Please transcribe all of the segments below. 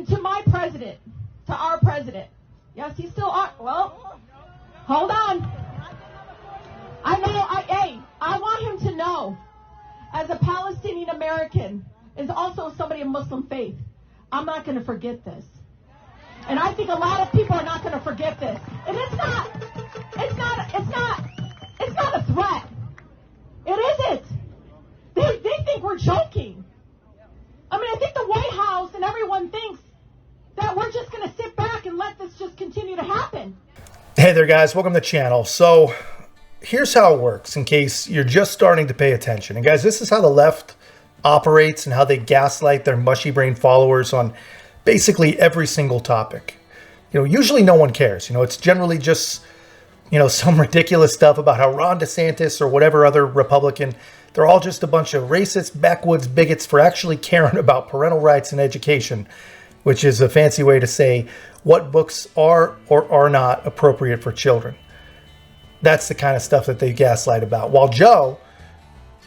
And to my president, to our president, yes, he's still on. Well, hold on. I know, I want him to know, as a Palestinian American, is also somebody of Muslim faith, I'm not going to forget this. And I think a lot of people are not going to forget this. And it's not a threat. It isn't. They think we're joking. I mean, I think the White House and everyone thinks that we're just going to sit back and let this just continue to happen. Hey there, guys. Welcome to the channel. So here's how it works in case you're just starting to pay attention. And guys, this is how the left operates and how they gaslight their mushy brain followers on basically every single topic. Usually no one cares. It's generally just, some ridiculous stuff about how Ron DeSantis or whatever other Republican, they're all just a bunch of racist, backwoods bigots for actually caring about parental rights and education, which is a fancy way to say what books are or are not appropriate for children. That's the kind of stuff that they gaslight about. While Joe,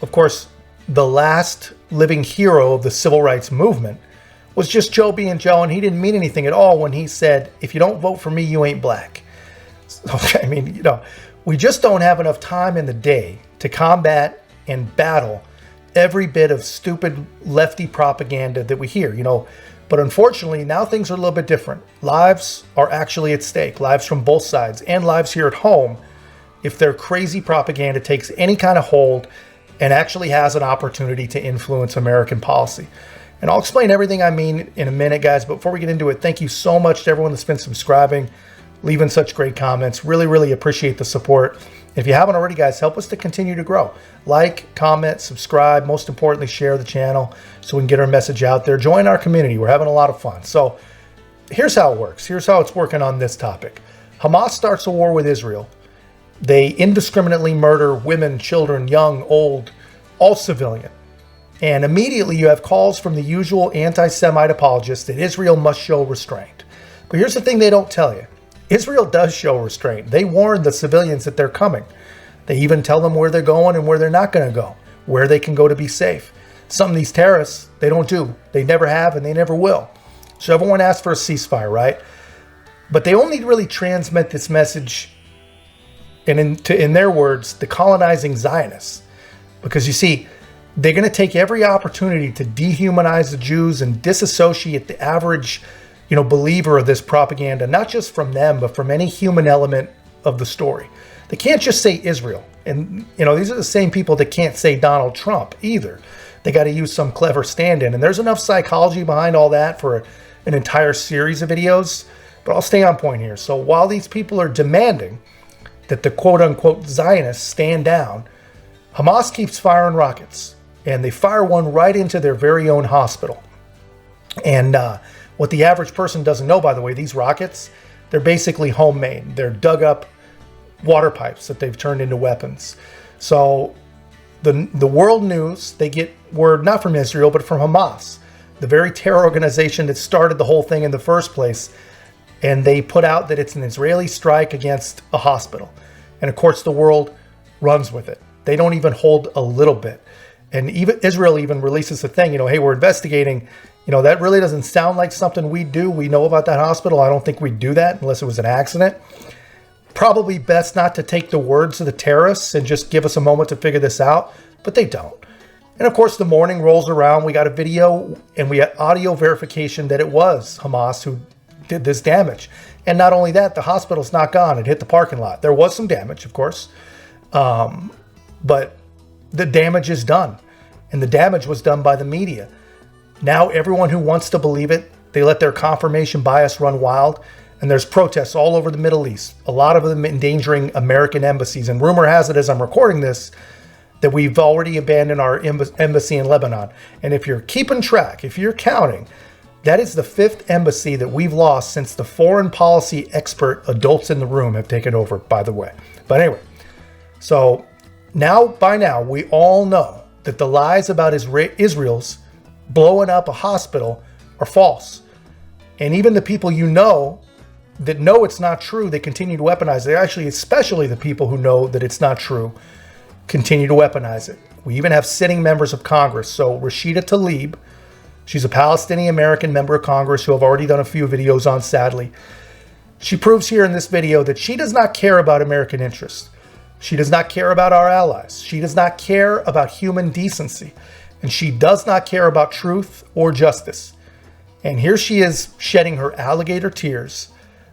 of course, the last living hero of the civil rights movement, was just Joe being Joe, and he didn't mean anything at all when he said, if you don't vote for me, you ain't black. Okay, I mean, we just don't have enough time in the day to combat and battle every bit of stupid lefty propaganda that we hear, But unfortunately, now things are a little bit different. Lives are actually at stake, lives from both sides, and lives here at home, if their crazy propaganda takes any kind of hold and actually has an opportunity to influence American policy. And I'll explain everything I mean in a minute, guys. But before we get into it, thank you so much to everyone that's been subscribing, leaving such great comments. Really, really appreciate the support. If you haven't already, guys, help us to continue to grow. Like, comment, subscribe. Most importantly, share the channel so we can get our message out there. Join our community. We're having a lot of fun. So here's how it works. Here's how it's working on this topic. Hamas starts a war with Israel. They indiscriminately murder women, children, young, old, all civilian. And immediately you have calls from the usual anti-Semite apologists that Israel must show restraint. But here's the thing they don't tell you. Israel does show restraint. They warn the civilians that they're coming. They even tell them where they're going and where they're not going to go, where they can go to be safe. Some of these terrorists, they don't do. They never have and they never will. So everyone asks for a ceasefire, right? But they only really transmit this message, and in their words, the colonizing Zionists. Because you see, they're going to take every opportunity to dehumanize the Jews and disassociate the average, believer of this propaganda, not just from them, but from any human element of the story. They can't just say Israel. And, these are the same people that can't say Donald Trump either. They got to use some clever stand-in. And there's enough psychology behind all that for an entire series of videos. But I'll stay on point here. So while these people are demanding that the quote-unquote Zionists stand down, Hamas keeps firing rockets. And they fire one right into their very own hospital. And what the average person doesn't know, by the way, these rockets, they're basically homemade. They're dug up water pipes that they've turned into weapons. So the world news, they get word not from Israel, but from Hamas, the very terror organization that started the whole thing in the first place. And they put out that it's an Israeli strike against a hospital. And of course, the world runs with it. They don't even hold a little bit. And even Israel even releases a thing, hey, we're investigating. That really doesn't sound like something we do. We know about that hospital. I don't think we'd do that unless it was an accident. Probably best not to take the words of the terrorists and just give us a moment to figure this out. But they don't. And of course, the morning rolls around. We got a video and we got audio verification that it was Hamas who did this damage. And not only that, the hospital's not gone. It hit the parking lot. There was some damage, of course. But the damage is done. And the damage was done by the media. Now everyone who wants to believe it, they let their confirmation bias run wild. And there's protests all over the Middle East. A lot of them endangering American embassies. And rumor has it, as I'm recording this, that we've already abandoned our embassy in Lebanon. And if you're keeping track, if you're counting, that is the 5th embassy that we've lost since the foreign policy expert adults in the room have taken over, by the way. But anyway, so by now, we all know that the lies about Israel's blowing up a hospital are false. And even the people that know it's not true, they continue to weaponize it. Actually, especially the people who know that it's not true, continue to weaponize it. We even have sitting members of Congress. So Rashida Tlaib, She's a Palestinian American member of Congress who I've already done a few videos on, sadly. She proves here in this video that she does not care about American interests. She does not care about our allies. She does not care about human decency. And she does not care about truth or justice. And here she is shedding her alligator tears.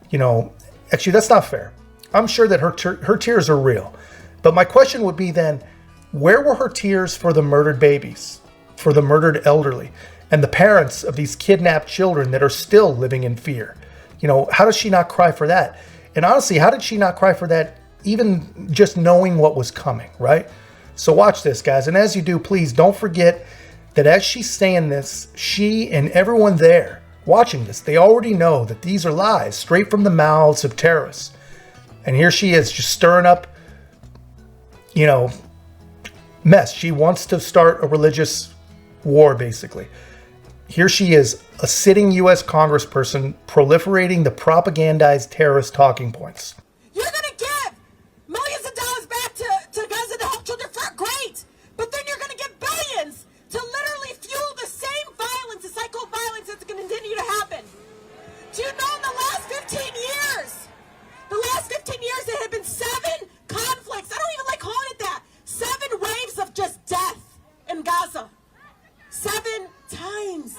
You know, actually, that's not fair. I'm sure that her tears are real. But my question would be then, where were her tears for the murdered babies, for the murdered elderly, and the parents of these kidnapped children that are still living in fear? You know, how does she not cry for that? And honestly, how did she not cry for that even just knowing what was coming, right? So watch this, guys. And as you do, please don't forget that as she's saying this, she and everyone there watching this, they already know that these are lies straight from the mouths of terrorists. And here she is just stirring up, you know, mess. She wants to start a religious war, basically. Here she is, a sitting U.S. congressperson proliferating the propagandized terrorist talking points. You're going to give millions of dollars back to Gaza to help children. Great. But then you're going to give billions to literally fuel the same violence, the psycho violence that's going to continue to happen. Do you know in the last 15 years, there have been 7 conflicts. I don't even like calling it that. 7 waves of just death in Gaza. 7 times.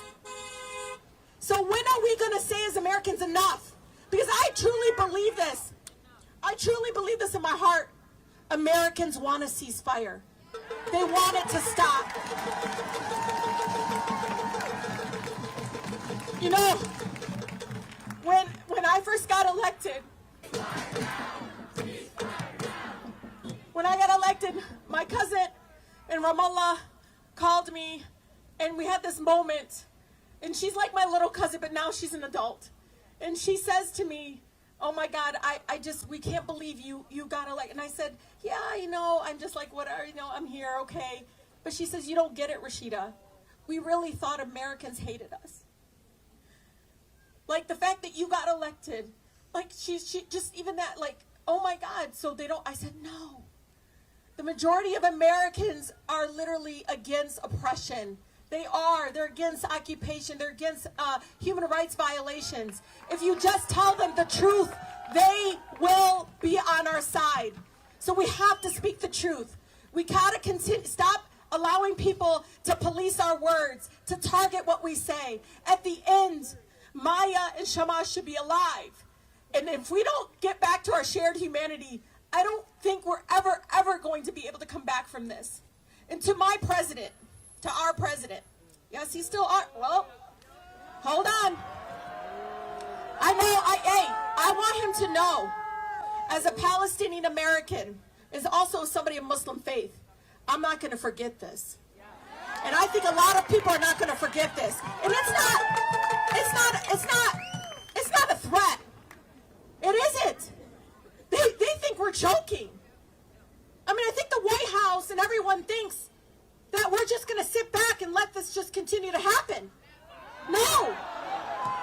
So when are we going to say as Americans enough? Because I truly believe this. I truly believe this in my heart. Americans want a ceasefire. They want it to stop. You know, when I first got elected, my cousin in Ramallah called me, and we had this moment. And she's like my little cousin, but now she's an adult. And she says to me, "Oh my God, we can't believe you got elected." And I said, "Yeah, you know, I'm just like, whatever, you know, I'm here, okay." But she says, "You don't get it, Rashida. We really thought Americans hated us. Like the fact that you got elected, like she just even that, like, oh my God, so they don't." I said, "No. The majority of Americans are literally against oppression. They're against occupation. They're against human rights violations. If you just tell them the truth, they will be on our side. So we have to speak the truth. We gotta stop allowing people to police our words, to target what we say. At the end, Maya and Shama should be alive. And if we don't get back to our shared humanity, I don't think we're ever going to be able to come back from this." And to my president, to our president, yes, he's still our, well, hold on. I want him to know, as a Palestinian American, is also somebody of Muslim faith, I'm not going to forget this. And I think a lot of people are not going to forget this. And it's not a threat. It isn't. They think we're joking. I mean, I think the White House and everyone thinks that we're just going to sit back and let this just continue to happen. No.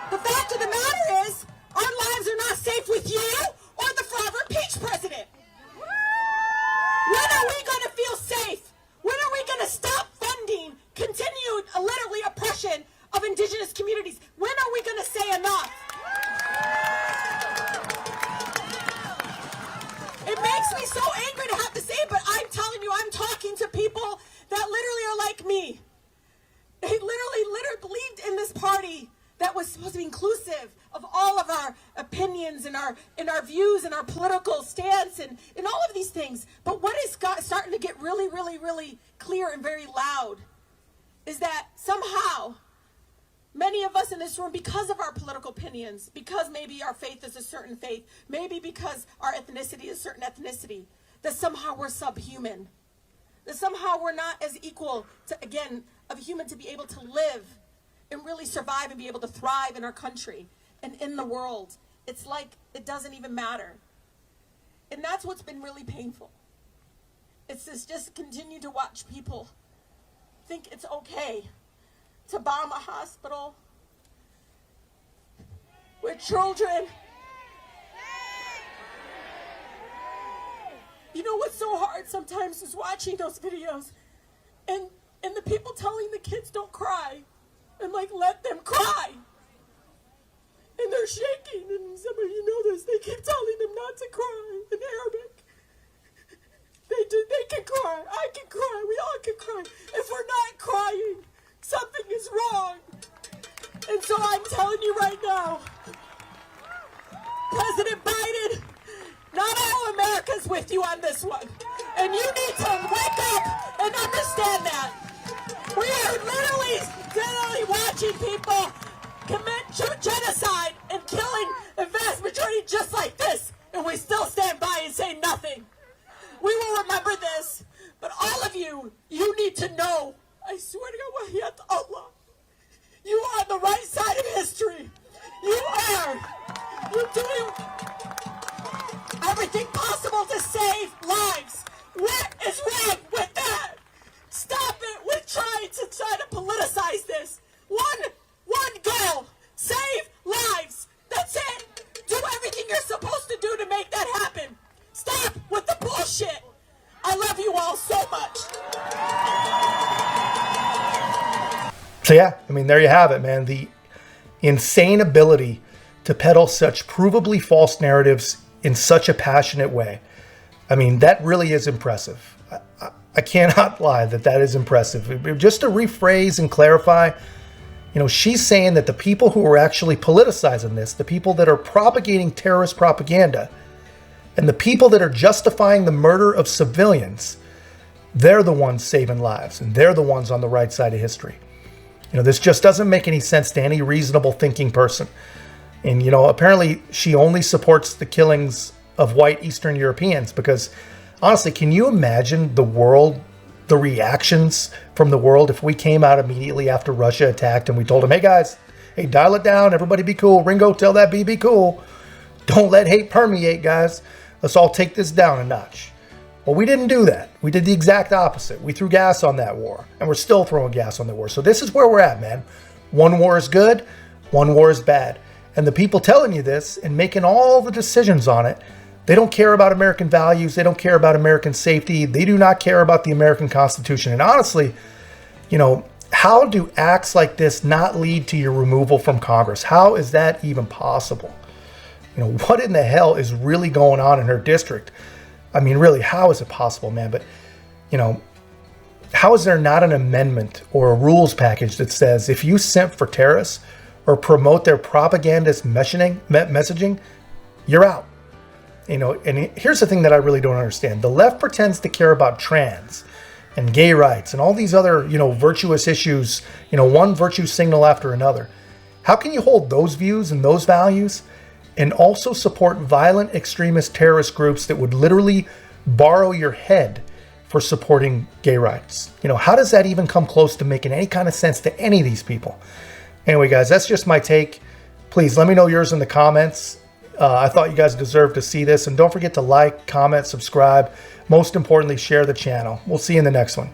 The fact of the matter is, our lives are not safe with you or the forever impeached president. When are we going to feel safe? When are we going to stop funding continued, literally, oppression of indigenous communities? When are we going to say enough? It makes me so angry to have to say it, but I'm telling you, I'm talking to people that literally are like me. They literally believed in this party that was supposed to be inclusive of all of our opinions and our views and our political stance and all of these things. But what is starting to get really, really, really clear and very loud is that somehow many of us in this room, because of our political opinions, because maybe our faith is a certain faith, maybe because our ethnicity is a certain ethnicity, that somehow we're subhuman. That somehow we're not as equal to, again, of human to be able to live and really survive and be able to thrive in our country and in the world. It's like it doesn't even matter. And that's what's been really painful. It's just continue to watch people think it's okay to bomb a hospital with children. You know what's so hard sometimes is watching those videos and the people telling the kids don't cry. and like let them cry. And they're shaking, and some of you know this, they keep telling them not to cry in Arabic. They can cry, I can cry, we all can cry. If we're not crying, something is wrong. And so I'm telling you right now, President Biden, not all America's with you on this one. And you need to wake up and understand that. We are literally watching people commit genocide and killing a vast majority just like this. And we still stand by and say nothing. We will remember this. But all of you, you need to know, I swear to God, Wahiyat Allah, you are on the right side of history. You are. You're doing everything possible to save lives. What is wrong with that? Stop it with trying to politicize this. One goal, save lives. That's it. Do everything you're supposed to do to make that happen. Stop with the bullshit. I love you all so much. So yeah, I mean, there you have it, man. The insane ability to peddle such provably false narratives in such a passionate way. I mean, that really is impressive. I cannot lie that is impressive. Just to rephrase and clarify, you know, she's saying that the people who are actually politicizing this, the people that are propagating terrorist propaganda, and the people that are justifying the murder of civilians, they're the ones saving lives, and they're the ones on the right side of history. You know, this just doesn't make any sense to any reasonable thinking person. And, you know, apparently she only supports the killings of white Eastern Europeans because, honestly, can you imagine the world, the reactions from the world if we came out immediately after Russia attacked and we told them, hey guys, hey, dial it down, everybody be cool. Ringo, tell that be cool. Don't let hate permeate, guys. Let's all take this down a notch. Well, we didn't do that. We did the exact opposite. We threw gas on that war, and we're still throwing gas on the war. So this is where we're at, man. One war is good, one war is bad. And the people telling you this and making all the decisions on it, they don't care about American values. They don't care about American safety. They do not care about the American Constitution. And honestly, you know, how do acts like this not lead to your removal from Congress? How is that even possible? You know, what in the hell is really going on in her district? I mean, really, how is it possible, man? But, you know, how is there not an amendment or a rules package that says if you simp for terrorists or promote their propagandist messaging, you're out? You know, and here's the thing that I really don't understand. The left pretends to care about trans and gay rights and all these other, you know, virtuous issues, you know, one virtue signal after another. How can you hold those views and those values and also support violent extremist terrorist groups that would literally borrow your head for supporting gay rights? You know, how does that even come close to making any kind of sense to any of these people? Anyway, guys, that's just my take. Please let me know yours in the comments. I thought you guys deserved to see this. And don't forget to like, comment, subscribe. Most importantly, share the channel. We'll see you in the next one.